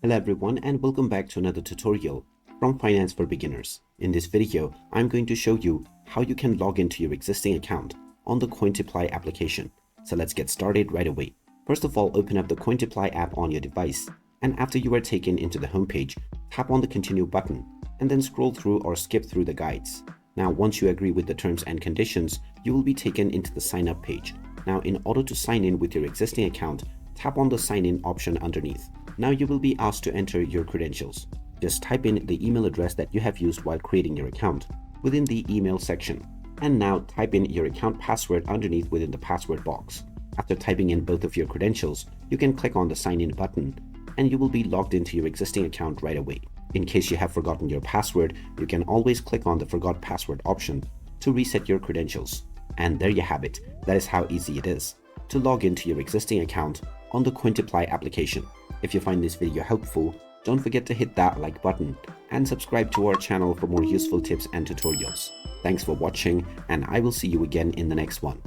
Hello everyone and welcome back to another tutorial from Finance for Beginners. In this video, I'm going to show you how you can log into your existing account on the Cointiply application. So let's get started right away. First of all, open up the Cointiply app on your device, and after you are taken into the homepage, tap on the continue button and then scroll through or skip through the guides. Now, once you agree with the terms and conditions, you will be taken into the sign up page. Now, in order to sign in with your existing account, tap on the sign in option underneath. Now you will be asked to enter your credentials. Just type in the email address that you have used while creating your account within the email section. And now type in your account password underneath within the password box. After typing in both of your credentials, you can click on the sign in button and you will be logged into your existing account right away. In case you have forgotten your password, you can always click on the forgot password option to reset your credentials. And there you have it. That is how easy it is to log into your existing account on the Cointiply application. If you find this video helpful, don't forget to hit that like button and subscribe to our channel for more useful tips and tutorials. Thanks for watching, and I will see you again in the next one.